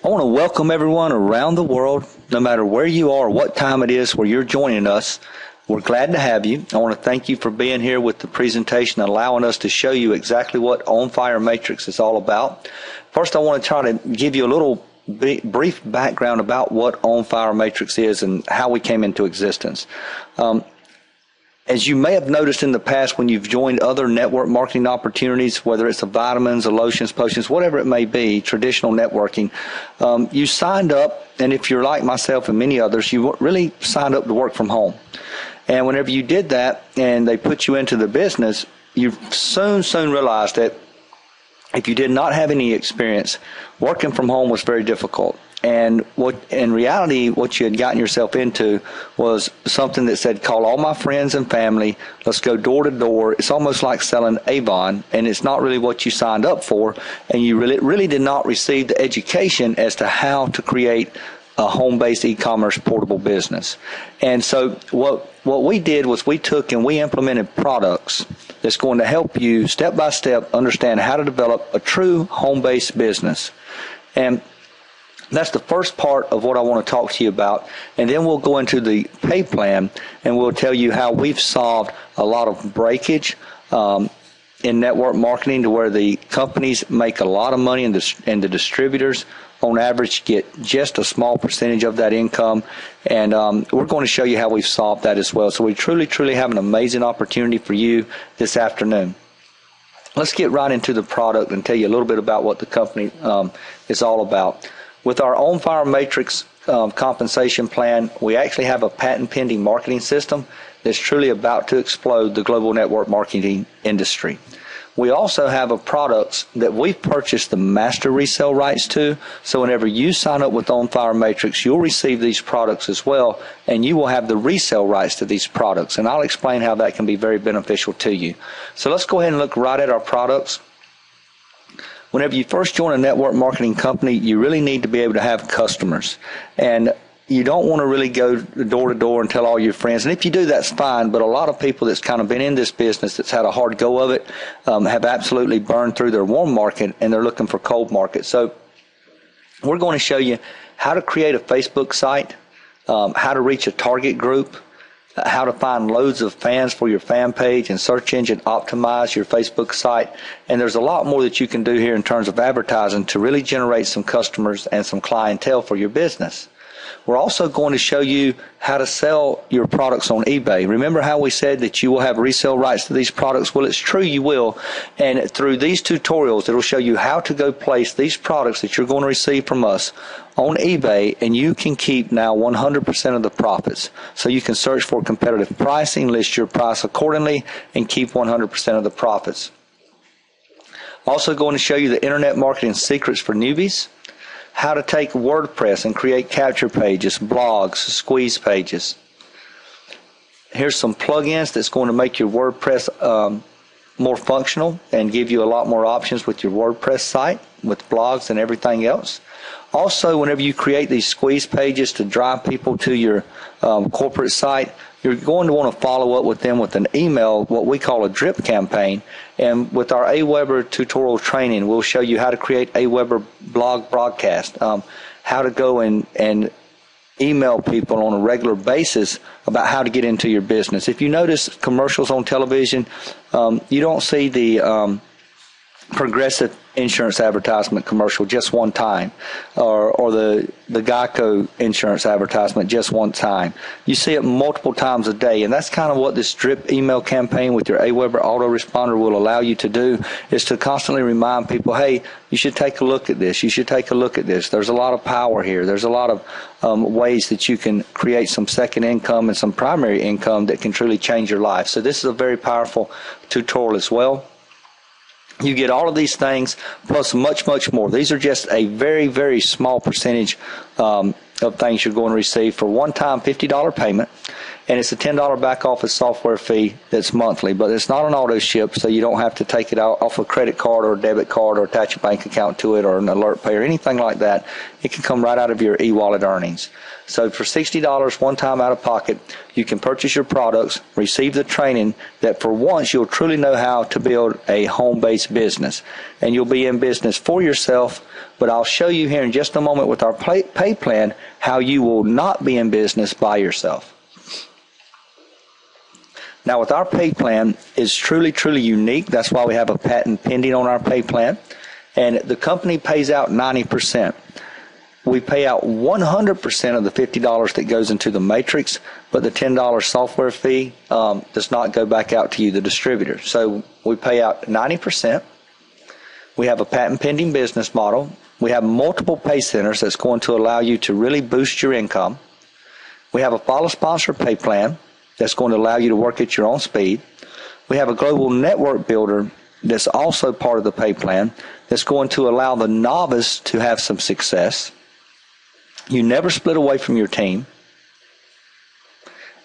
I want to welcome everyone around the world, no matter where you are, what time it is where you're joining us. We're glad to have you. I want to thank you for being here with the presentation and allowing us to show you exactly what On Fire Matrix is all about. First, I want to try to give you a little brief background about what On Fire Matrix is and how we came into existence. As you may have noticed in the past when you've joined other network marketing opportunities, whether it's the vitamins, the lotions, potions, whatever it may be, traditional networking, you signed up, and if you're like myself and many others, you really signed up to work from home. And whenever you did that and they put you into the business, you soon realized that if you did not have any experience, working from home was very difficult. And in reality, what you had gotten yourself into was something that said, call all my friends and family, let's go door to door. It's almost like selling Avon, and it's not really what you signed up for, and you really did not receive the education as to how to create a home-based e-commerce portable business. And so what we did was we took and we implemented products that's going to help you step by step understand how to develop a true home-based business. And that's the first part of what I want to talk to you about. And then we'll go into the pay plan and we'll tell you how we've solved a lot of breakage in network marketing to where the companies make a lot of money and the distributors on average get just a small percentage of that income. And we're going to show you how we've solved that as well. So we truly have an amazing opportunity for you this afternoon. Let's get right into the product and tell you a little bit about what the company is all about. With our On Fire Matrix compensation plan, we actually have a patent-pending marketing system that's truly about to explode the global network marketing industry. We also have a products that we've purchased the master resale rights to, so whenever you sign up with On Fire Matrix, you'll receive these products as well, and you will have the resale rights to these products, and I'll explain how that can be very beneficial to you. So let's go ahead and look right at our products. Whenever you first join a network marketing company, you really need to be able to have customers. And you don't want to really go door to door and tell all your friends. And if you do, that's fine. But a lot of people that's kind of been in this business that's had a hard go of it have absolutely burned through their warm market and they're looking for cold market. So we're going to show you how to create a Facebook site, how to reach a target group, how to find loads of fans for your fan page and search engine optimize your Facebook site. And there's a lot more that you can do here in terms of advertising to really generate some customers and some clientele for your business. We're also going to show you how to sell your products on eBay. Remember how we said that you will have resale rights to these products? Well, it's true, you will. And through these tutorials, it'll show you how to go place these products that you're going to receive from us on eBay, and you can keep now 100% of the profits. So you can search for competitive pricing, list your price accordingly, and keep 100% of the profits. Also going to show you the internet marketing secrets for newbies, how to take WordPress and create capture pages, blogs, squeeze pages. Here's some plugins that's going to make your WordPress more functional and give you a lot more options with your WordPress site, with blogs and everything else. Also, whenever you create these squeeze pages to drive people to your corporate site, you're going to want to follow up with them with an email, what we call a drip campaign. And with our Aweber tutorial training, we'll show you how to create Aweber blog broadcast, how to go and email people on a regular basis about how to get into your business. If you notice commercials on television, you don't see the Progressive insurance advertisement commercial just one time, or the Geico insurance advertisement just one time. You see it multiple times a day, and that's kind of what this drip email campaign with your Aweber autoresponder will allow you to do, is to constantly remind people, hey, you should take a look at this, you should take a look at this. There's a lot of power here. There's a lot of ways that you can create some second income and some primary income that can truly change your life. So this is a very powerful tutorial as well. You get all of these things plus much more. These are just a very small percentage of things you're going to receive for one-time $50 payment. and it's a $10 back office software fee that's monthly, but it's not an auto ship, so you don't have to take it out off a credit card or a debit card or attach a bank account to it or an alert pay or anything like that. It can come right out of your e-wallet earnings. So for $60 one time out of pocket, you can purchase your products, receive the training that for once you'll truly know how to build a home-based business. And you'll be in business for yourself, but I'll show you here in just a moment with our pay plan how you will not be in business by yourself. Now with our pay plan, it's truly, truly unique. That's why we have a patent pending on our pay plan. And the company pays out 90%. We pay out 100% of the $50 that goes into the matrix, but the $10 software fee does not go back out to you, the distributor. So we pay out 90%. We have a patent pending business model. We have multiple pay centers that's going to allow you to really boost your income. We have a follow sponsor pay plan that's going to allow you to work at your own speed. We have a global network builder that's also part of the pay plan that's going to allow the novice to have some success. You never split away from your team.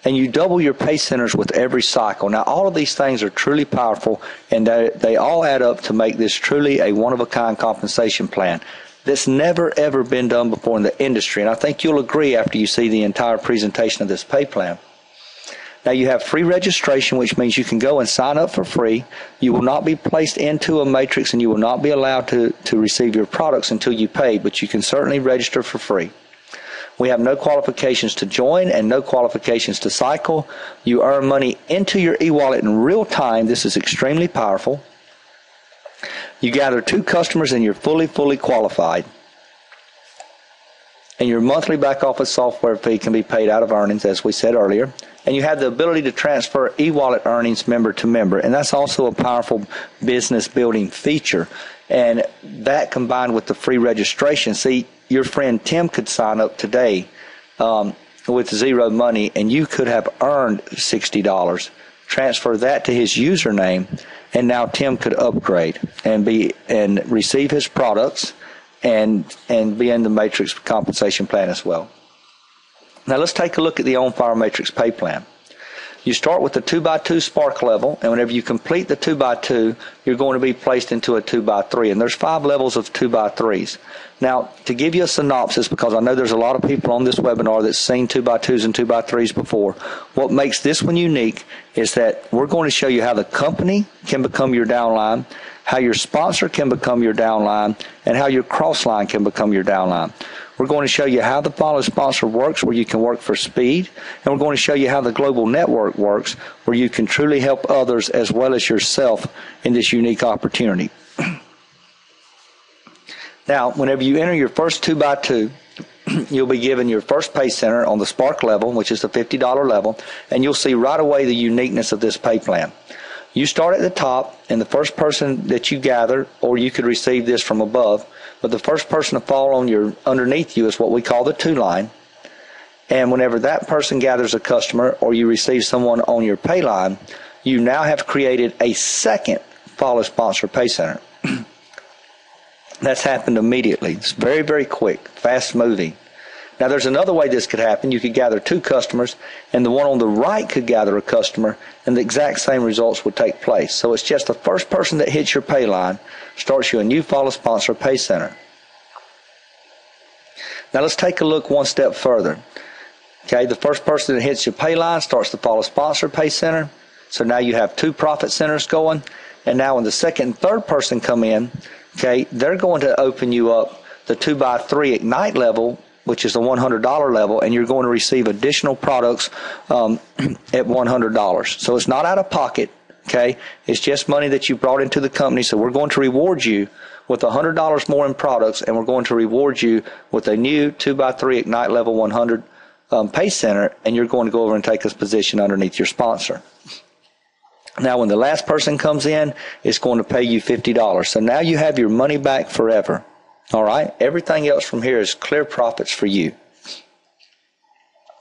And you double your pay centers with every cycle. Now, all of these things are truly powerful, and they all add up to make this truly a one-of-a-kind compensation plan that's never, ever been done before in the industry. And I think you'll agree after you see the entire presentation of this pay plan. Now, you have free registration, which means you can go and sign up for free. You will not be placed into a matrix, and you will not be allowed to receive your products until you pay, but you can certainly register for free. We have no qualifications to join and no qualifications to cycle. You earn money into your e-wallet in real time. This is extremely powerful. You gather 2 customers and you're fully qualified. And your monthly back office software fee can be paid out of earnings, as we said earlier. And you have the ability to transfer e-wallet earnings member to member. And that's also a powerful business building feature. And that combined with the free registration. See, your friend Tim could sign up today with zero money, and you could have earned $60. Transfer that to his username, and now Tim could upgrade and receive his products and be in the matrix compensation plan as well. Now let's take a look at the On Fire Matrix pay plan. You start with the 2x2 spark level, and whenever you complete the 2x2, you're going to be placed into a 2x3, and there's 5 levels of 2x3s. Now, to give you a synopsis, because I know there's a lot of people on this webinar that's seen 2x2s and 2x3s before, what makes this one unique is that we're going to show you how the company can become your downline, how your sponsor can become your downline, and how your cross line can become your downline. We're going to show you how the follow sponsor works, where you can work for speed, and we're going to show you how the global network works, where you can truly help others as well as yourself in this unique opportunity. Now, whenever you enter your first 2x2, you'll be given your first pay center on the Spark level, which is the $50 level, and you'll see right away the uniqueness of this pay plan. You start at the top, and the first person that you gather, or you could receive this from above, but the first person to fall underneath you is what we call the 2 line. And whenever that person gathers a customer or you receive someone on your pay line, you now have created a second follow sponsor pay center. That's happened immediately. It's very, very quick, fast moving. Now there's another way this could happen. You could gather 2 customers, and the one on the right could gather a customer, and the exact same results would take place. So it's just the first person that hits your pay line starts you a new follow sponsor pay center. Now let's take a look one step further. Okay, the first person that hits your pay line starts the follow sponsor pay center. So now you have 2 profit centers going, and now when the second and third person come in, okay, they're going to open you up the 2x3 Ignite level, which is the $100 level, and you're going to receive additional products at $100. So it's not out of pocket, okay? It's just money that you brought into the company. So we're going to reward you with $100 more in products, and we're going to reward you with a new 2x3 Ignite level 100 pay center, and you're going to go over and take a position underneath your sponsor. Now, when the last person comes in, it's going to pay you $50. So now you have your money back forever. All right? Everything else from here is clear profits for you.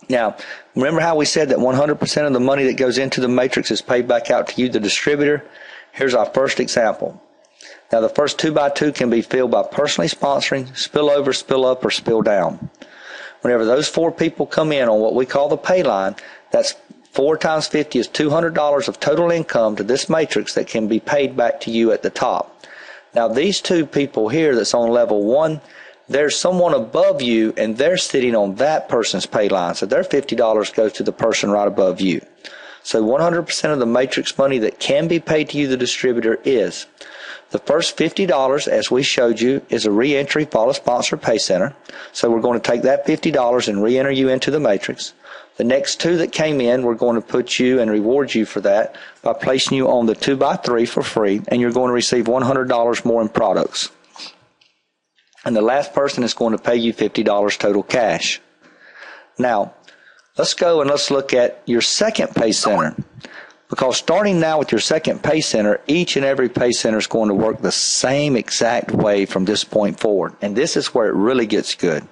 Now, remember how we said that 100% of the money that goes into the matrix is paid back out to you, the distributor? Here's our first example. Now, the first 2x2 can be filled by personally sponsoring, spill over, spill up, or spill down. Whenever those 4 people come in on what we call the pay line, that's 4 times 50 is $200 of total income to this matrix that can be paid back to you at the top. Now, these two people here that's on level 1, there's someone above you, and they're sitting on that person's pay line. So their $50 goes to the person right above you. So 100% of the matrix money that can be paid to you, the distributor, is the first $50, as we showed you, is a re-entry follow sponsor pay center. So we're going to take that $50 and re-enter you into the matrix. The next 2 that came in, we're going to put you and reward you for that by placing you on the 2x3 for free, and you're going to receive $100 more in products. And the last person is going to pay you $50 total cash. Now, let's go and let's look at your second pay center. Because starting now with your second pay center, each and every pay center is going to work the same exact way from this point forward. And this is where it really gets good.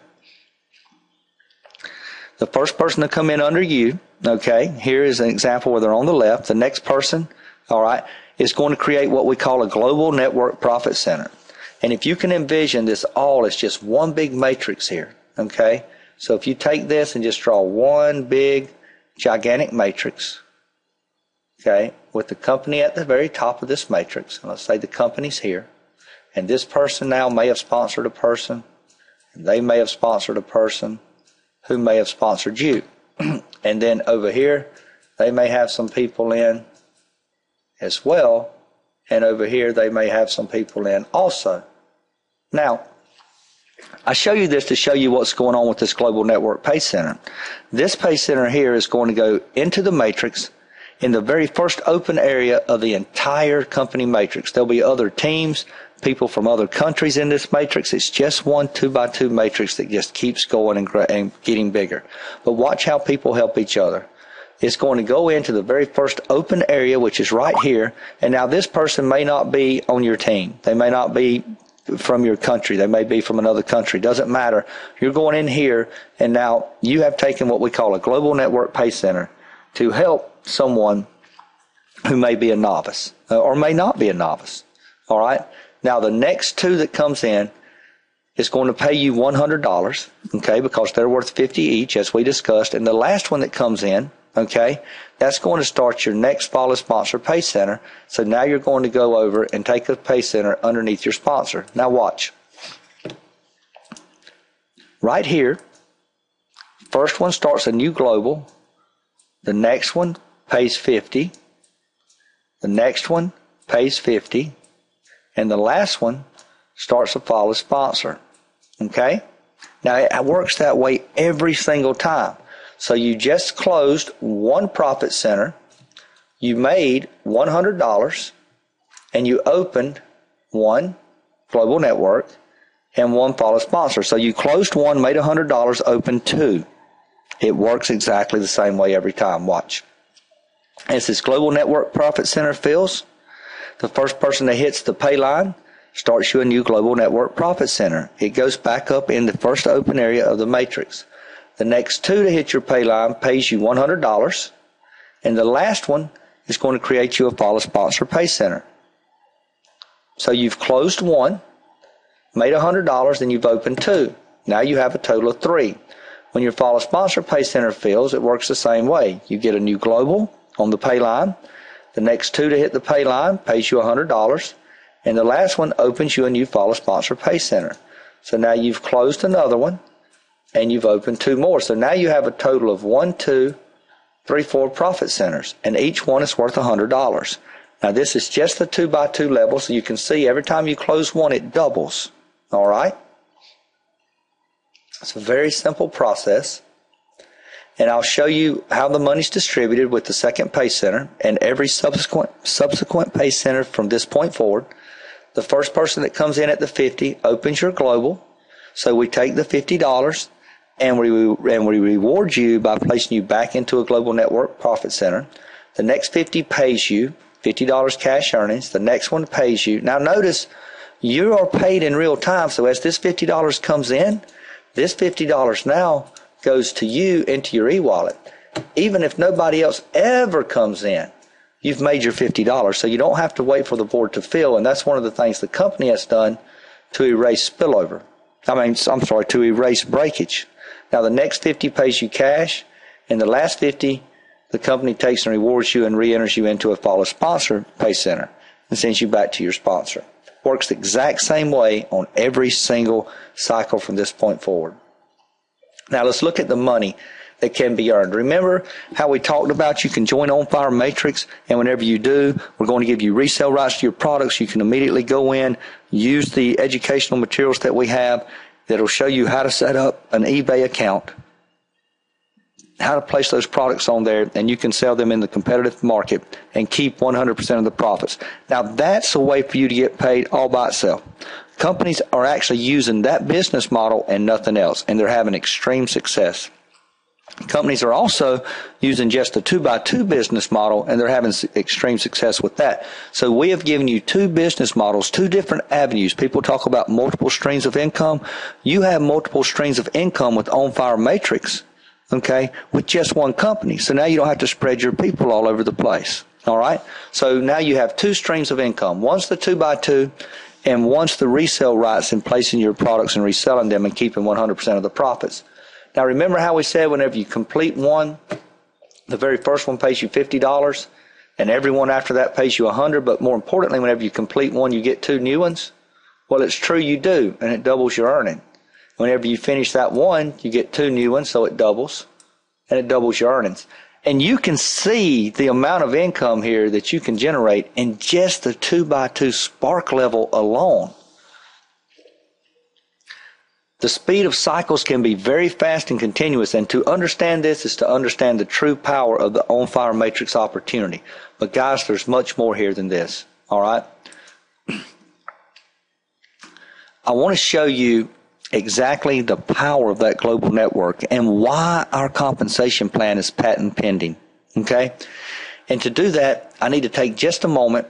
The first person to come in under you, okay, here is an example where they're on the left. The next person, all right, is going to create what we call a global network profit center. And if you can envision this all as just one big matrix here, okay? So if you take this and just draw one big gigantic matrix, okay, with the company at the very top of this matrix, and let's say the company's here, and this person now may have sponsored a person, and they may have sponsored a person who may have sponsored you. And then over here, they may have some people in as well, and over here they may have some people in also. Now, I show you this to show you what's going on with this Global Network Pay Center. This Pay Center here is going to go into the matrix in the very first open area of the entire company matrix. There'll be other teams, people from other countries in this matrix. It's just one 2x2 matrix that just keeps going and getting bigger. But watch how people help each other. It's going to go into the very first open area, which is right here. And now this person may not be on your team. They may not be from your country. They may be from another country. Doesn't matter. You're going in here, and now you have taken what we call a Global Network Pay Center to help someone who may be a novice or may not be a novice. All right? Now, the next 2 that comes in is going to pay you $100, okay, because they're worth $50 each, as we discussed. And the last one that comes in, okay, that's going to start your next follow sponsor pay center. So now you're going to go over and take a pay center underneath your sponsor. Now watch. Right here, first one starts a new global. The next one pays 50. The next one pays 50. And the last one starts a follow sponsor. Okay? Now it works that way every single time. So you just closed one profit center, you made $100, and you opened one global network and one follow sponsor. So you closed one, made $100, opened 2. It works exactly the same way every time. Watch. As this global network profit center fills, the first person that hits the pay line starts you a new global network profit center. It goes back up in the first open area of the matrix. The next 2 to hit your pay line pays you $100, and the last one is going to create you a follow sponsor pay center. So you've closed one, made $100, and you've opened 2. Now you have a total of 3. When your follow sponsor pay center fills, it works the same way. You get a new global on the pay line. The next 2 to hit the pay line pays you $100, and the last one opens you a new follow sponsor pay center. So now you've closed another one, and you've opened 2 more. So now you have a total of 1, 2, 3, 4 profit centers, and each one is worth $100. Now this is just the 2x2 level, so you can see every time you close one, it doubles. All right? It's a very simple process. And I'll show you how the money's distributed with the second pay center and every subsequent pay center from this point forward. The first person that comes in at the 50 opens your global. So we take the $50 and we reward you by placing you back into a global network profit center. The next 50 pays you $50 cash earnings. The next one pays you. Now notice you are paid in real time. So as this $50 comes in, this $50 now goes to you into your e-wallet. Even if nobody else ever comes in, you've made your $50. So you don't have to wait for the board to fill. And that's one of the things the company has done to erase spillover. To erase breakage. Now the next 50 pays you cash, and the last 50 the company takes and rewards you and re-enters you into a follow sponsor pay center and sends you back to your sponsor. Works the exact same way on every single cycle from this point forward. Now let's look at the money that can be earned. Remember how we talked about you can join On Fire Matrix, and whenever you do, we're going to give you resale rights to your products. You can immediately go in, use the educational materials that we have that'll show you how to set up an eBay account, how to place those products on there, and you can sell them in the competitive market and keep 100% of the profits. Now that's a way for you to get paid all by itself. Companies are actually using that business model and nothing else, and they're having extreme success. Companies are also using just a 2x2 business model, and they're having extreme success with that. So we have given you two business models, two different avenues. People talk about multiple streams of income. You have multiple streams of income with On Fire Matrix, okay, with just one company. So now you don't have to spread your people all over the place. All right? So now you have two streams of income. One's the 2x2, and one's the resale rights in placing your products and reselling them and keeping 100% of the profits. Now remember how we said whenever you complete one, the very first one pays you $50 and everyone after that pays you $100, but more importantly, whenever you complete one, you get two new ones? Well, it's true you do, and it doubles your earning. Whenever you finish that one, you get two new ones, so it doubles, and it doubles your earnings. And you can see the amount of income here that you can generate in just the 2x2 spark level alone. The speed of cycles can be very fast and continuous, and to understand this is to understand the true power of the On Fire Matrix opportunity. But guys, there's much more here than this, all right? I want to show you exactly the power of that global network and why our compensation plan is patent pending, okay? And to do that, I need to take just a moment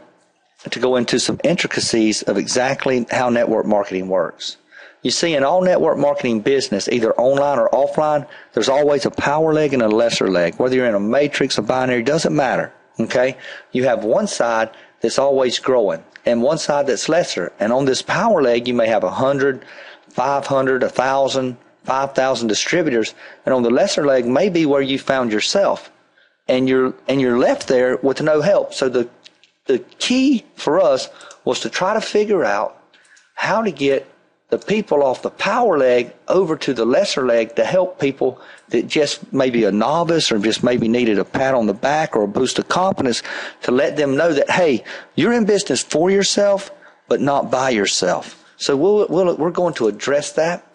to go into some intricacies of exactly how network marketing works. You see, in all network marketing business, either online or offline, there's always a power leg and a lesser leg. Whether you're in a matrix, a binary, doesn't matter, okay? You have one side that's always growing and one side that's lesser. And on this power leg, you may have 100, 500, 1,000, 5,000 distributors. And on the lesser leg may be where you found yourself. And you're left there with no help. So the key for us was to try to figure out how to get the people off the power leg over to the lesser leg to help people that just maybe a novice or just maybe needed a pat on the back or a boost of confidence, to let them know that, hey, you're in business for yourself, but not by yourself. So we're going to address that.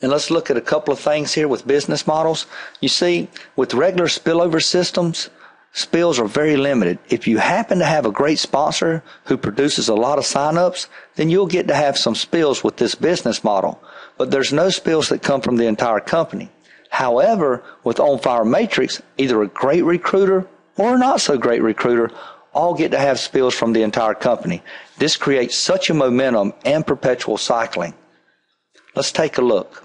And let's look at a couple of things here with business models. You see, with regular spillover systems, spills are very limited. If you happen to have a great sponsor who produces a lot of signups, then you'll get to have some spills with this business model. But there's no spills that come from the entire company. However, with On Fire Matrix, either a great recruiter or a not so great recruiter all get to have spills from the entire company. This creates such a momentum and perpetual cycling. Let's take a look.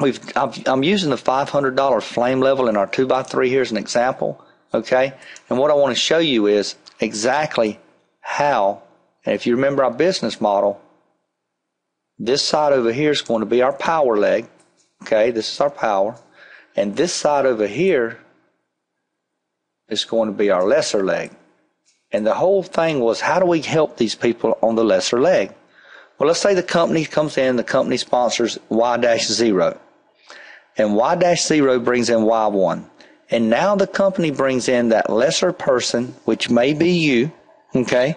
I'm using the $500 flame level in our 2x3 here as an example. Okay, and what I want to show you is exactly how, and if you remember our business model, this side over here is going to be our power leg. Okay, this is our power, and this side over here is going to be our lesser leg. And the whole thing was, how do we help these people on the lesser leg? Well, let's say the company comes in, the company sponsors Y-0, and Y-0 brings in Y1. And now the company brings in that lesser person, which may be you, okay,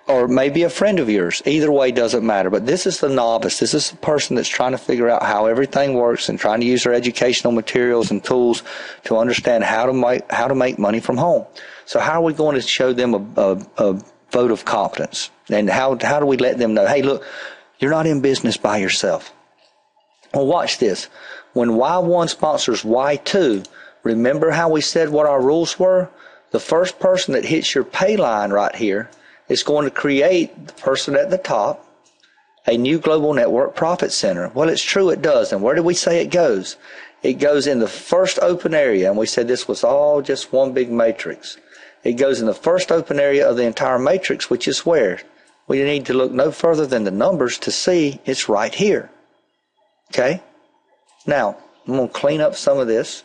or maybe a friend of yours. Either way doesn't matter. But this is the novice. This is the person that's trying to figure out how everything works and trying to use their educational materials and tools to understand how to make money from home. So how are we going to show them a vote of confidence? And how do we let them know, hey, look, you're not in business by yourself. Well, watch this. When Y1 sponsors Y2, remember how we said what our rules were? The first person that hits your pay line right here is going to create, the person at the top, a new global network profit center. Well, it's true it does. And where did we say it goes? It goes in the first open area. And we said this was all just one big matrix. It goes in the first open area of the entire matrix, which is where? We need to look no further than the numbers to see it's right here. Okay? Now, I'm going to clean up some of this.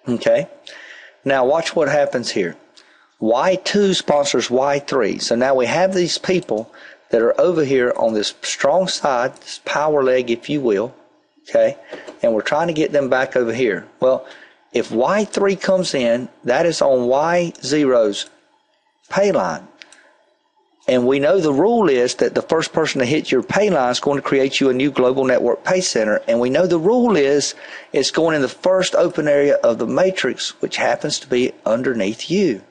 Okay? Now watch what happens here. Y2 sponsors Y3. So now we have these people that are over here on this strong side, this power leg, if you will, okay? And we're trying to get them back over here. Well, if Y3 comes in, that is on Y0's pay line. And we know the rule is that the first person to hit your pay line is going to create you a new global network pay center. And we know the rule is it's going in the first open area of the matrix, which happens to be underneath you.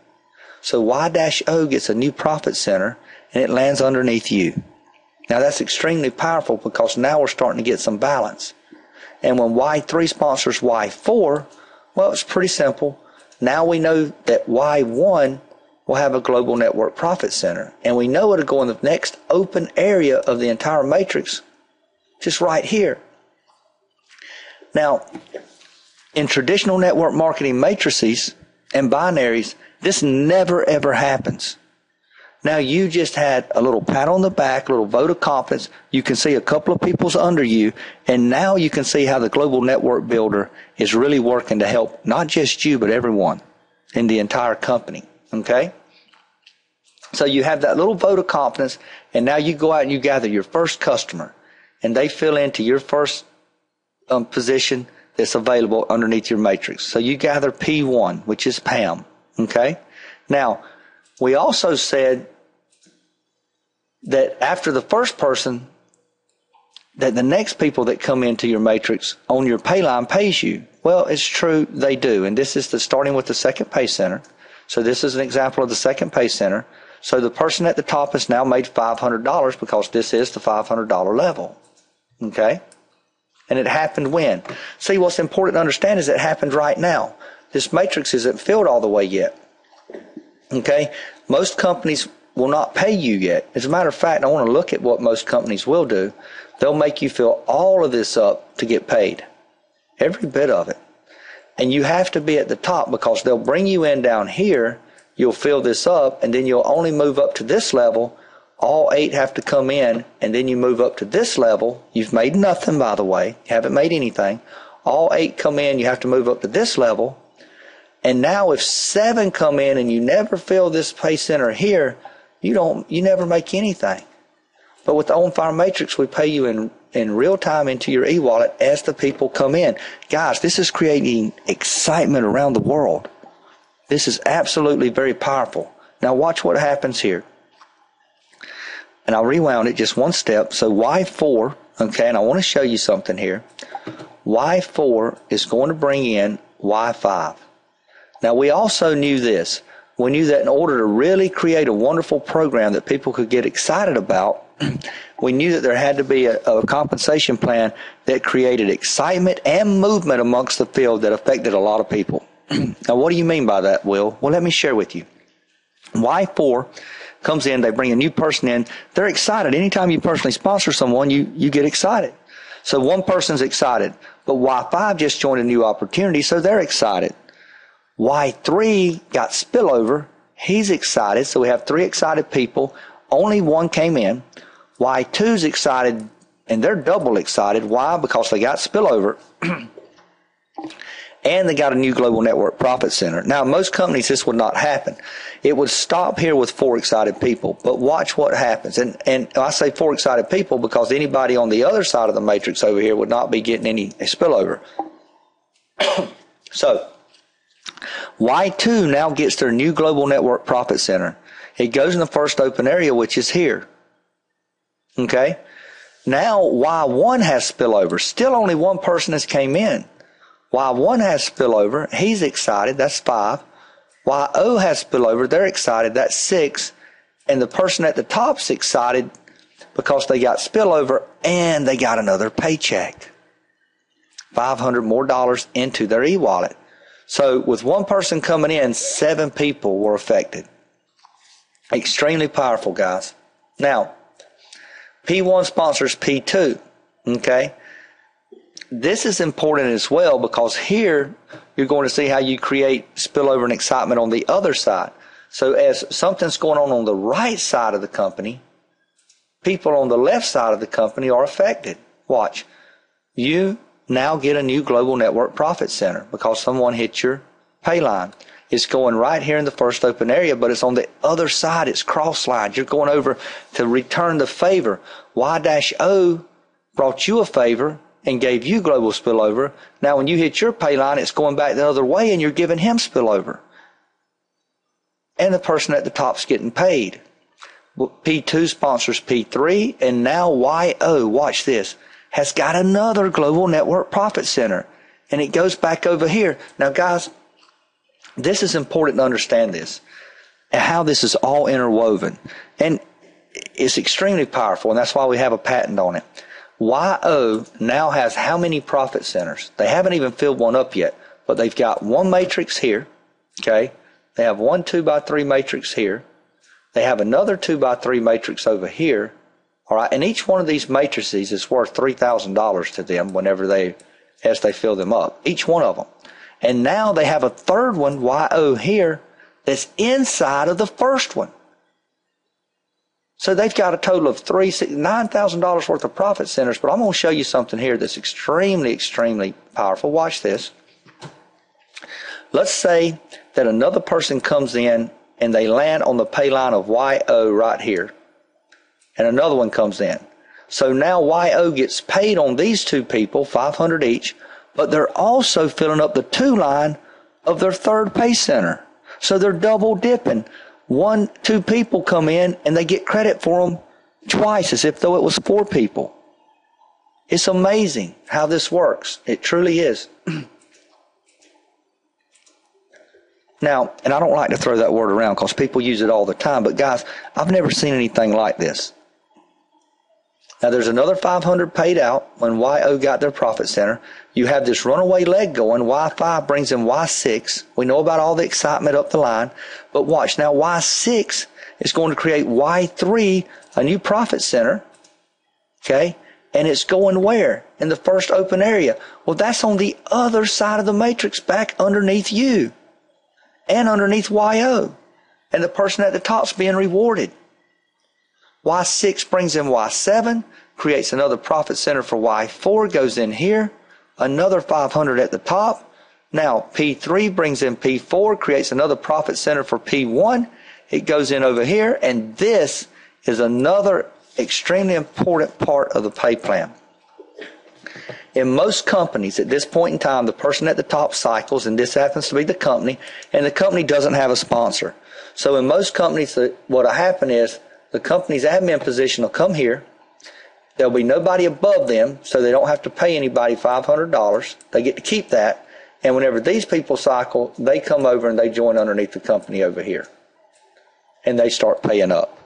So Y-O gets a new profit center, and it lands underneath you. Now that's extremely powerful because now we're starting to get some balance. And when Y3 sponsors Y4, well, it's pretty simple. Now we know that Y1 will have a global network profit center. And we know it'll go in the next open area of the entire matrix, just right here. Now, in traditional network marketing matrices and binaries, this never ever happens. Now you just had a little pat on the back, a little vote of confidence. You can see a couple of people's under you, and now you can see how the global network builder is really working to help not just you, but everyone in the entire company. Okay? So you have that little vote of confidence, and now you go out and you gather your first customer, and they fill into your first position that's available underneath your matrix. So you gather P1, which is Pam. Okay? Now, we also said that after the first person, that the next people that come into your matrix on your pay line pays you. Well, it's true, they do. And this is starting with the second pay center. So this is an example of the second pay center. So the person at the top has now made $500 because this is the $500 level. Okay? And it happened when? See, what's important to understand is it happened right now. This matrix isn't filled all the way yet. Okay? Most companies will not pay you yet. As a matter of fact, I want to look at what most companies will do. They'll make you fill all of this up to get paid. Every bit of it. And you have to be at the top because they'll bring you in down here, you'll fill this up, and then you'll only move up to this level. All 8 have to come in, and then you move up to this level. You've made nothing, by the way. You haven't made anything. All 8 come in, you have to move up to this level. And now if 7 come in and you never fill this pay center here, you never make anything. But with the On Fire Matrix, we pay you in real time into your e-wallet as the people come in. Guys, this is creating excitement around the world. This is absolutely very powerful. Now watch what happens here. And I'll rewound it just one step. So Y4, okay, and I want to show you something here. Y4 is going to bring in Y5. Now we also knew this. We knew that in order to really create a wonderful program that people could get excited about, we knew that there had to be a compensation plan that created excitement and movement amongst the field that affected a lot of people. Now, what do you mean by that, Will? Well, let me share with you. Y4 comes in, they bring a new person in, they're excited. Anytime you personally sponsor someone, you get excited. So one person's excited, but Y5 just joined a new opportunity, so they're excited. Y3 got spillover. He's excited. So we have 3 excited people. Only 1 came in. Y2's excited, and they're double excited. Why? Because they got spillover. And they got a new global network profit center. Now, most companies, this would not happen. It would stop here with 4 excited people. But watch what happens. And I say 4 excited people because anybody on the other side of the matrix over here would not be getting any spillover. So, Y2 now gets their new global network profit center. It goes in the first open area, which is here. Okay? Now Y1 has spillover. Still only 1 person has came in. Y1 has spillover. He's excited. That's 5. YO has spillover. They're excited. That's 6. And the person at the top's excited because they got spillover and they got another paycheck. $500 more into their e-wallet. So with 1 person coming in, 7 people were affected. Extremely powerful, guys. Now, P1 sponsors P2. Okay? This is important as well because here you're going to see how you create spillover and excitement on the other side. So as something's going on the right side of the company, people on the left side of the company are affected. Watch. You now get a new global network profit center because someone hit your pay line. It's going right here in the first open area, but it's on the other side. It's cross-lined. You're going over to return the favor. Y-O brought you a favor and gave you global spillover. Now, when you hit your pay line, it's going back the other way, and you're giving him spillover. And the person at the top's getting paid. P2 sponsors P3, and now YO, watch this, has got another global network profit center. And it goes back over here. Now, guys, this is important to understand this, and how this is all interwoven. And it's extremely powerful, and that's why we have a patent on it. YO now has how many profit centers? They haven't even filled one up yet, but they've got one matrix here, okay? They have one 2x3 matrix here. They have another 2x3 matrix over here, all right? And each one of these matrices is worth $3,000 to them as they fill them up, each one of them. And now they have a third one, YO here, that's inside of the first one. So they've got a total of $9,000 worth of profit centers, but I'm going to show you something here that's extremely, extremely powerful. Watch this. Let's say that another person comes in and they land on the pay line of YO right here. And another one comes in. So now YO gets paid on these two people, $500 each, but they're also filling up the 2 line of their third pay center. So they're double dipping. 2 people come in and they get credit for them twice, as if though it was 4 people. It's amazing how this works. It truly is. Now, and I don't like to throw that word around because people use it all the time, but guys, I've never seen anything like this. Now, there's another 500 paid out when YO got their profit center. You have this runaway leg going. Y5 brings in Y6. We know about all the excitement up the line. But watch. Now, Y6 is going to create Y3, a new profit center. Okay? And it's going where? In the first open area. Well, that's on the other side of the matrix, back underneath you. And underneath YO. And the person at the top's being rewarded. Y6 brings in Y7, creates another profit center for Y4, goes in here, another 500 at the top. Now P3 brings in P4, creates another profit center for P1. It goes in over here, and this is another extremely important part of the pay plan. In most companies at this point in time, the person at the top cycles, and this happens to be the company, and the company doesn't have a sponsor. So in most companies, what will happen is the company's admin position will come here. There'll be nobody above them, so they don't have to pay anybody $500. They get to keep that. And whenever these people cycle, they come over and they join underneath the company over here. And they start paying up.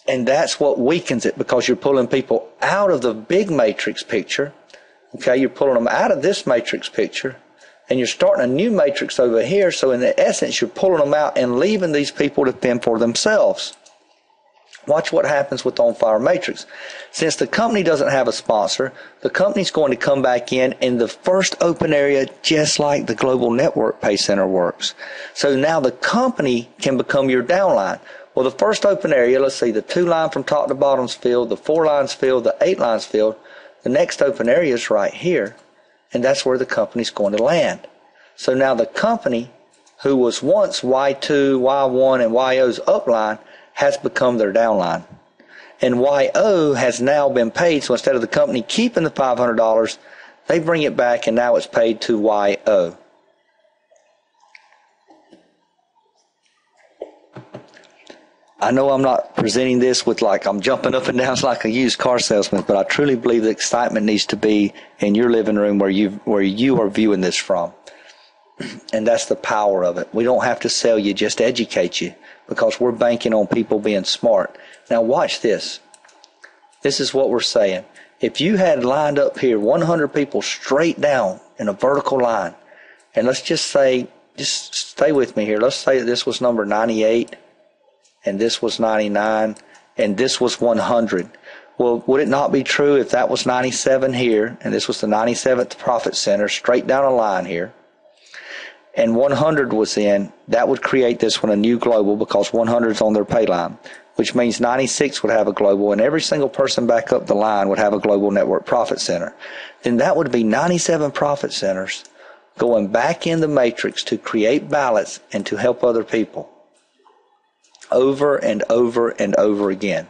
And that's what weakens it, because you're pulling people out of the big matrix picture. Okay, you're pulling them out of this matrix picture. And you're starting a new matrix over here, so in essence, you're pulling them out and leaving these people to fend for themselves. Watch what happens with On Fire Matrix. Since the company doesn't have a sponsor, the company's going to come back in the first open area, just like the Global Network Pay Center works. So now the company can become your downline. Well, the first open area, let's see, the 2 line from top to bottom's filled, the 4 lines filled, the 8 lines filled. The next open area is right here. And that's where the company's going to land. So now the company, who was once Y2, Y1, and YO's upline, has become their downline. And YO has now been paid, so instead of the company keeping the $500, they bring it back, and now it's paid to YO. I know I'm not presenting this with like I'm jumping up and down like a used car salesman, but I truly believe the excitement needs to be in your living room where you are viewing this from. And that's the power of it. We don't have to sell you, just educate you, because we're banking on people being smart. Now watch this. This is what we're saying. If you had lined up here 100 people straight down in a vertical line, and let's just say, just stay with me here. Let's say that this was number 98. And this was 99, and this was 100. Well, would it not be true if that was 97 here, and this was the 97th profit center, straight down a line here, and 100 was in, that would create this one a new global, because 100 is on their pay line. which means 96 would have a global, and every single person back up the line would have a global network profit center. Then that would be 97 profit centers going back in the matrix to create ballots and to help other people over and over and over again.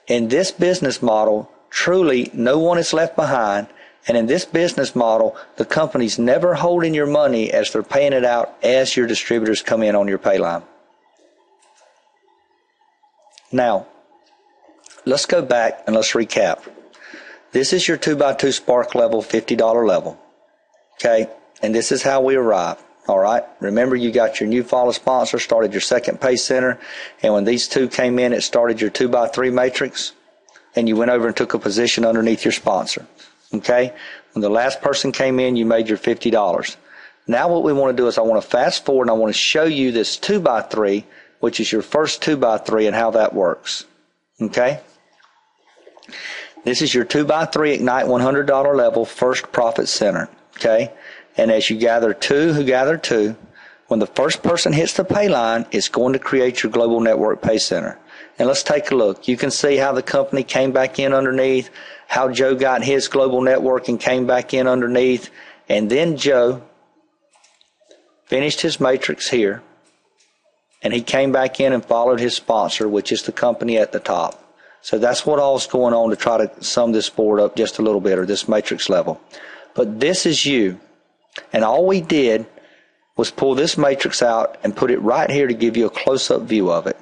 In this business model, truly no one is left behind. And in this business model, the company's never holding your money as they're paying it out as your distributors come in on your pay line. Now, let's go back and let's recap. This is your 2x2 Spark level, $50 level. Okay? And this is how we arrive. All right? Remember, you got your new follow sponsor, started your second pay center, and when these two came in, it started your 2x3 matrix, and you went over and took a position underneath your sponsor. Okay? When the last person came in, you made your $50. Now what we want to do is I want to fast forward and I want to show you this 2x3, which is your first 2x3 and how that works. Okay? This is your 2x3 Ignite $100 level first profit center. Okay? And as you gather two who gather two, when the first person hits the pay line, it's going to create your global network pay center. And let's take a look. You can see how the company came back in underneath, how Joe got his global network and came back in underneath, and then Joe finished his matrix here, and he came back in and followed his sponsor, which is the company at the top. So that's what all's going on to try to sum this board up just a little bit, or this matrix level. But this is you, and all we did was pull this matrix out and put it right here to give you a close-up view of it.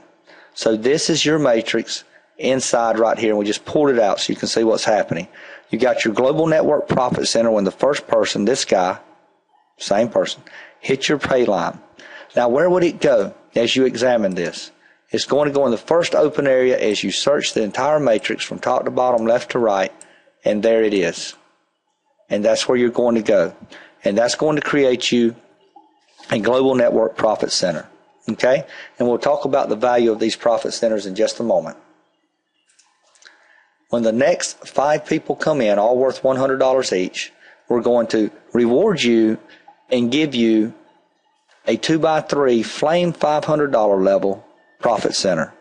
So this is your matrix inside right here, and we just pulled it out so you can see what's happening. You got your global network profit center when the first person, this guy, same person, hit your pay line. Now where would it go as you examine this? It's going to go in the first open area as you search the entire matrix from top to bottom, left to right, and there it is. And that's where you're going to go. And that's going to create you a global network profit center. Okay? And we'll talk about the value of these profit centers in just a moment. When the next 5 people come in, all worth $100 each, we're going to reward you and give you a 2x3 Flame $500 level profit center.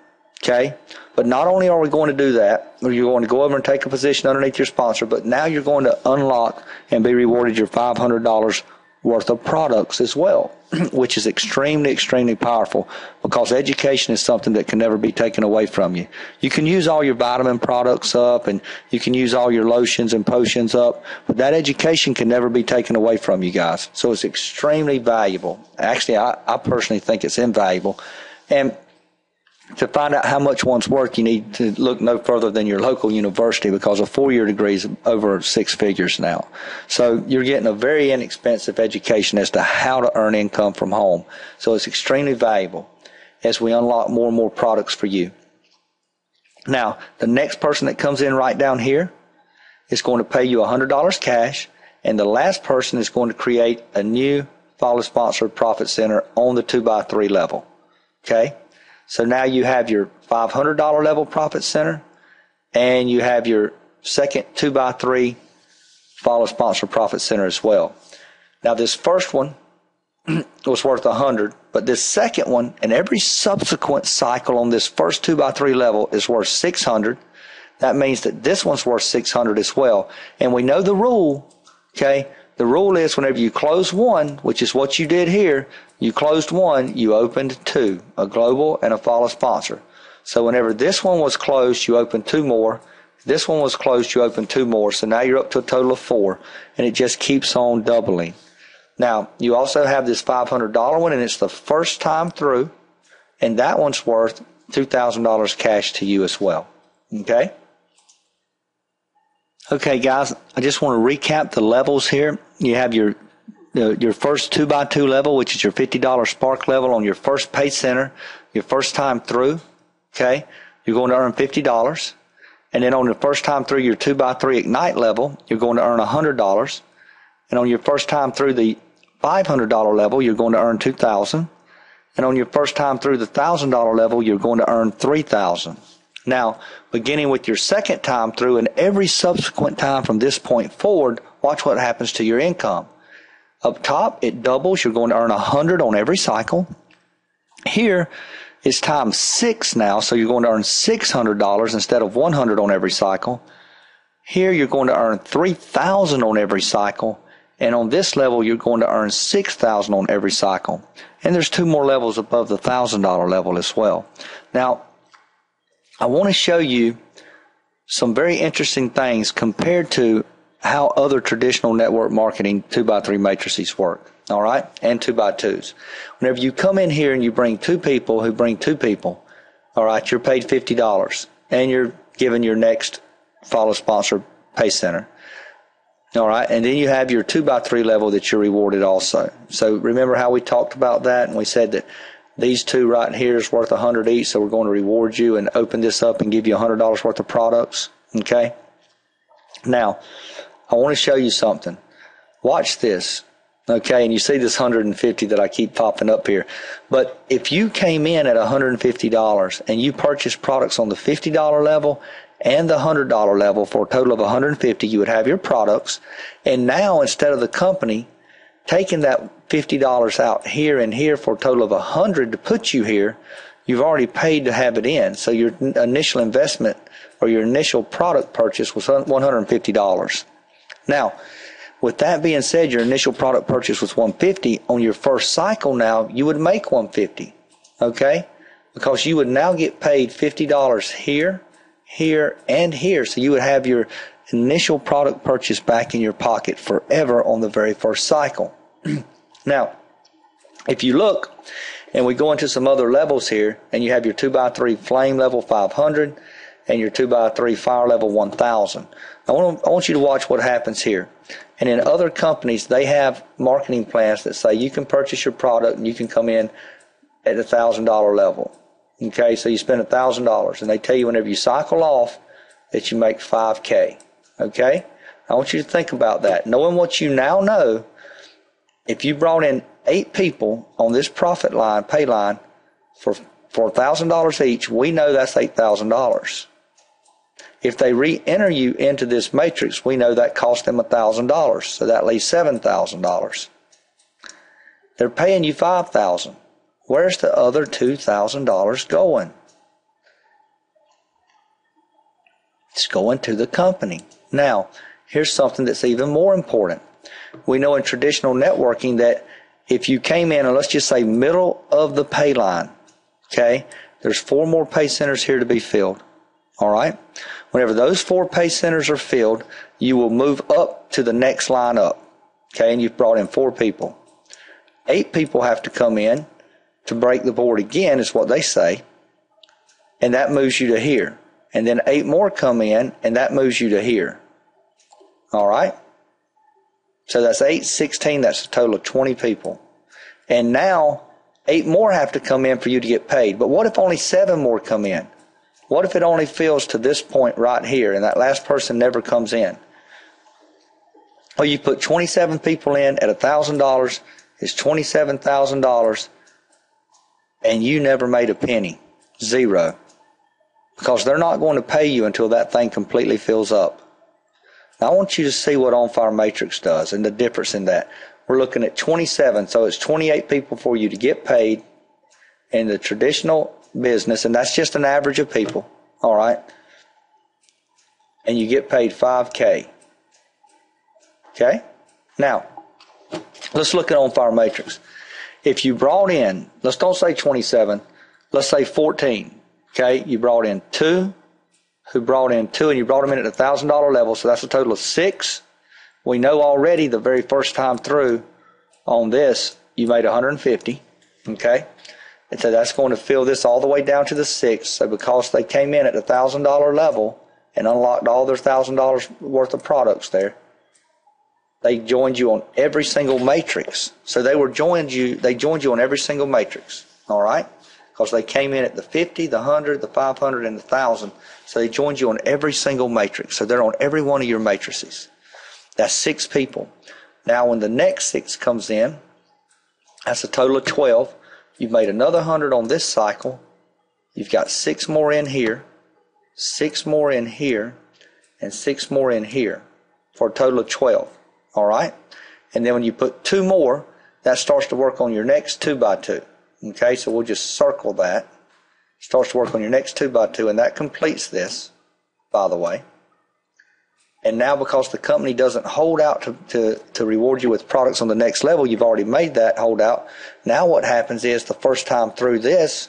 Okay? But not only are we going to do that, you're going to go over and take a position underneath your sponsor, but now you're going to unlock and be rewarded your $500 worth of products as well, which is extremely, extremely powerful, because education is something that can never be taken away from you. You can use all your vitamin products up, and you can use all your lotions and potions up, but that education can never be taken away from you guys. So it's extremely valuable. Actually, I personally think it's invaluable. And to find out how much one's worth, you need to look no further than your local university, because a 4-year degree is over 6 figures now. So you're getting a very inexpensive education as to how to earn income from home. So it's extremely valuable as we unlock more and more products for you. Now, the next person that comes in right down here is going to pay you $100 cash, and the last person is going to create a new follow sponsored profit center on the 2x3 level. Okay? So now you have your $500 level profit center, and you have your second 2x3 follow sponsor profit center as well. Now this first one was worth $100, but this second one and every subsequent cycle on this first 2x3 level is worth $600. That means that this one's worth $600 as well. And we know the rule, okay? The rule is whenever you close one, which is what you did here, you closed one, you opened 2, a global and a follow sponsor. So whenever this one was closed, you opened 2 more. This one was closed, you opened 2 more. So now you're up to a total of 4, and it just keeps on doubling. Now, you also have this $500 one, and it's the first time through, and that one's worth $2,000 cash to you as well. Okay? Okay, guys, I just want to recap the levels here. You have your first 2x2 level, which is your $50 Spark level on your first pay center, your first time through. Okay, you're going to earn $50. And then on the first time through your 2x3 Ignite level, you're going to earn $100. And on your first time through the $500 level, you're going to earn $2,000. And on your first time through the $1,000 level, you're going to earn $3,000. Now, beginning with your second time through and every subsequent time from this point forward, watch what happens to your income. Up top, it doubles. You're going to earn $100 on every cycle. Here, It's times 6 now, so you're going to earn $600 instead of $100 on every cycle. Here you're going to earn $3,000 on every cycle, and on this level you're going to earn $6,000 on every cycle. And there's 2 more levels above the $1,000 level as well. Now, I want to show you some very interesting things compared to how other traditional network marketing 2x3 matrices work, all right, and 2x2s. Whenever you come in here and you bring 2 people who bring 2 people, all right, you're paid $50, and you're given your next follow sponsor pay center, all right, and then you have your 2x3 level that you're rewarded also. So remember how we talked about that, and we said that these 2 right here is worth $100 each, so we're going to reward you and open this up and give you $100 worth of products, okay? Now, I want to show you something. Watch this, okay? And you see this 150 that I keep popping up here. But if you came in at $150 and you purchased products on the $50 level and the $100 level for a total of $150, you would have your products. And now, instead of the company taking that $50 out here and here for a total of $100 to put you here, you've already paid to have it in. So your initial investment or your initial product purchase was $150. Now, with that being said, your initial product purchase was $150. On your first cycle now, you would make $150, okay? Because you would now get paid $50 here, here, and here. So you would have your initial product purchase back in your pocket forever on the very first cycle. Now, if you look, and we go into some other levels here, and you have your 2x3 flame level 500 and your 2x3 fire level 1000. I want you to watch what happens here. And in other companies, they have marketing plans that say you can purchase your product and you can come in at the $1,000 level. Okay, so you spend $1,000, and they tell you whenever you cycle off that you make $5K. Okay, I want you to think about that. Knowing what you now know, if you brought in 8 people on this profit line, pay line, for $1,000 each, we know that's $8,000. If they re-enter you into this matrix, we know that cost them $1,000, so that leaves $7,000. They're paying you $5,000. Where's the other $2,000 going? It's going to the company. Now, here's something that's even more important. We know in traditional networking that if you came in, and let's just say middle of the pay line, okay, there's 4 more pay centers here to be filled, all right? Whenever those 4 pay centers are filled, you will move up to the next line up, okay, and you've brought in 4 people. 8 people have to come in to break the board again, is what they say, and that moves you to here. And then 8 more come in, and that moves you to here, all right? So that's 8, 16, that's a total of 20 people. And now 8 more have to come in for you to get paid. But what if only 7 more come in? What if it only fills to this point right here and that last person never comes in? Well, you put 27 people in at $1,000, it's $27,000, and you never made a penny. 0. Because they're not going to pay you until that thing completely fills up. Now, I want you to see what On Fire Matrix does and the difference in that. We're looking at 27, so it's 28 people for you to get paid in the traditional business, and that's just an average of people, all right? And you get paid $5K. Okay? Now, let's look at On Fire Matrix. If you brought in, let's don't say 27, let's say 14, okay? You brought in 2, who brought in 2, and you brought them in at the $1,000 level, so that's a total of 6. We know already the very first time through on this, you made 150, okay? And so that's going to fill this all the way down to the 6. So because they came in at the $1,000 level and unlocked all their $1,000 worth of products there, they joined you on every single matrix. So they joined you on every single matrix, all right? Because they came in at the 50, the 100, the 500, and the 1,000. So they joined you on every single matrix. So they're on every one of your matrices. That's 6 people. Now when the next 6 comes in, that's a total of 12. You've made another 100 on this cycle. You've got 6 more in here, 6 more in here, and 6 more in here for a total of 12. All right? And then when you put 2 more, that starts to work on your next 2x2. Okay, so we'll just circle that. starts to work on your next 2x2, and that completes this, by the way. And now because the company doesn't hold out to reward you with products on the next level, you've already made that holdout. Now what happens is the first time through this,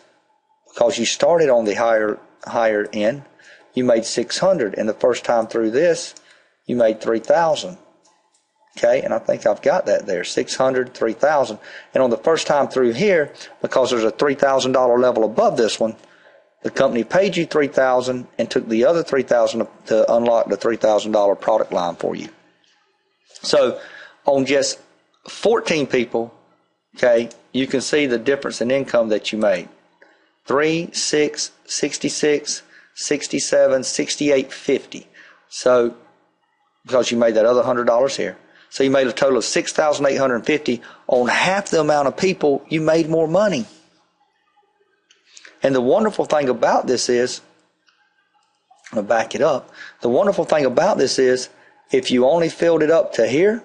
because you started on the higher end, you made 600, and the first time through this, you made 3,000. Okay, and I think I've got that there, 600, 3,000. And on the first time through here, because there's a $3,000 level above this one, the company paid you $3,000 and took the other $3,000 to unlock the $3,000 product line for you. So on just 14 people, okay, you can see the difference in income that you made. 3, 6, 66, 67, 68, 50. So because you made that other $100 here. So you made a total of $6,850 on half the amount of people. You made more money. And the wonderful thing about this is, I'm going to back it up. The wonderful thing about this is, if you only filled it up to here,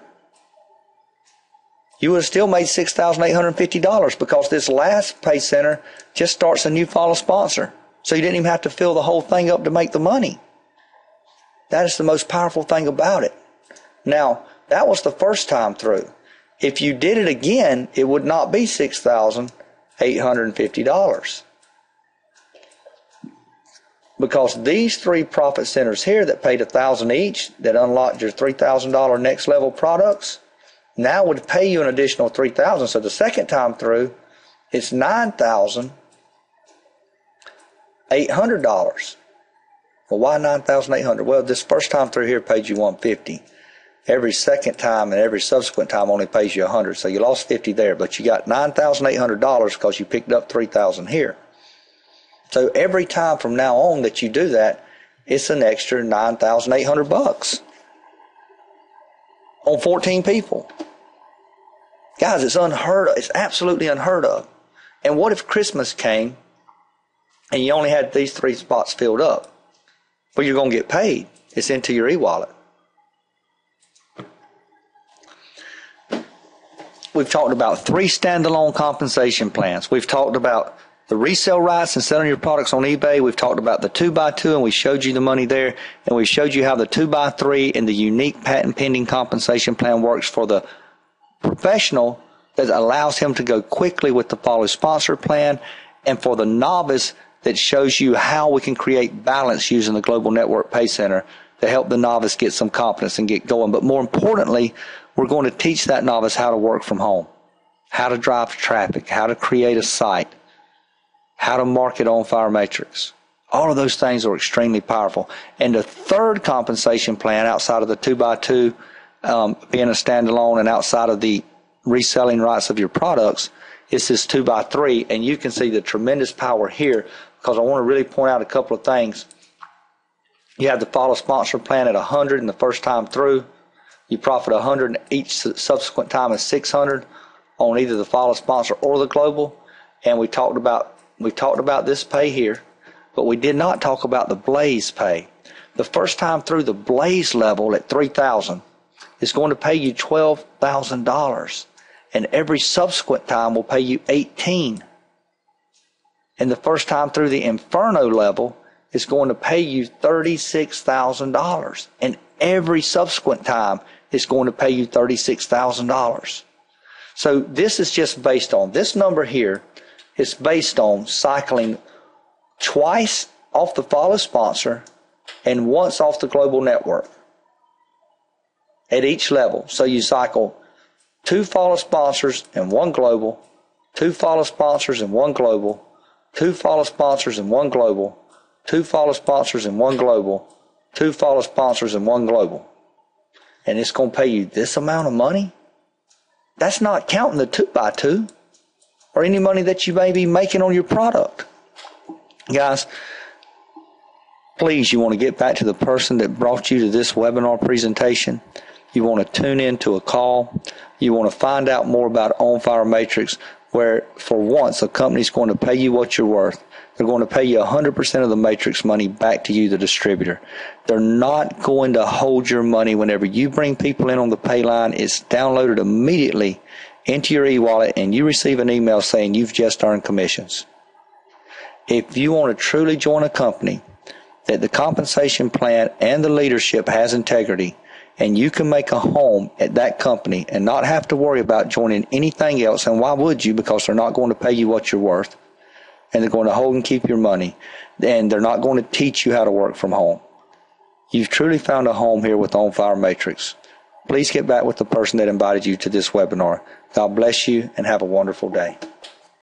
you would have still made $6,850 because this last pay center just starts a new follow sponsor. So you didn't even have to fill the whole thing up to make the money. That is the most powerful thing about it. Now, that was the first time through. If you did it again, it would not be $6,850. Because these 3 profit centers here that paid $1,000 each, that unlocked your $3,000 next level products, now would pay you an additional $3,000. So the second time through, it's $9,800. Well, why $9,800? Well, this first time through here paid you $150. Every second time and every subsequent time only pays you $100. So you lost $50 there, but you got $9,800 because you picked up $3,000 here. So every time from now on that you do that, it's an extra $9,800 on 14 people. Guys, it's unheard of. It's absolutely unheard of. And what if Christmas came and you only had these 3 spots filled up? Well, you're going to get paid. It's into your e-wallet. We've talked about 3 standalone compensation plans. We've talked about the resale rights and selling your products on eBay. We've talked about the 2x2, and we showed you the money there. And we showed you how the 2x3 and the unique patent pending compensation plan works for the professional that allows him to go quickly with the follow sponsor plan, and for the novice that shows you how we can create balance using the Global Network Pay Center to help the novice get some confidence and get going. But more importantly, we're going to teach that novice how to work from home, how to drive traffic, how to create a site, how to market on Fire Matrix. All of those things are extremely powerful. And the third compensation plan outside of the 2x2, being a standalone, and outside of the reselling rights of your products, is this 2x3. And you can see the tremendous power here, because I want to really point out a couple of things. You have the follow sponsor plan at 100 in the first time through. You profit 100, and each subsequent time is 600 on either the follow sponsor or the global. And we talked about this pay here, but we did not talk about the Blaze pay. The first time through, the Blaze level at 3,000 is going to pay you $12,000, and every subsequent time will pay you 18. And the first time through, the Inferno level is going to pay you $36,000, and every subsequent time is going to pay you $36,000. So this is just based on this number here. It's based on cycling twice off the follow sponsor and once off the global network at each level. So you cycle 2 follow sponsors and 1 global, 2 follow sponsors and 1 global, 2 follow sponsors and 1 global, 2 follow sponsors and 1 global, 2 follow sponsors and 1 global. And it's going to pay you this amount of money? That's not counting the 2x2 or any money that you may be making on your product. Guys, please, you want to get back to the person that brought you to this webinar presentation. You want to tune in to a call. You want to find out more about On Fire Matrix, where for once a company's going to pay you what you're worth. They're going to pay you 100% of the Matrix money back to you, the distributor. They're not going to hold your money whenever you bring people in on the pay line. It's downloaded immediately into your e-wallet, and you receive an email saying you've just earned commissions. If you want to truly join a company that the compensation plan and the leadership has integrity, and you can make a home at that company and not have to worry about joining anything else, and why would you? Because they're not going to pay you what you're worth, and they're going to hold and keep your money, and they're not going to teach you how to work from home. You've truly found a home here with On Fire Matrix. Please get back with the person that invited you to this webinar. God bless you and have a wonderful day.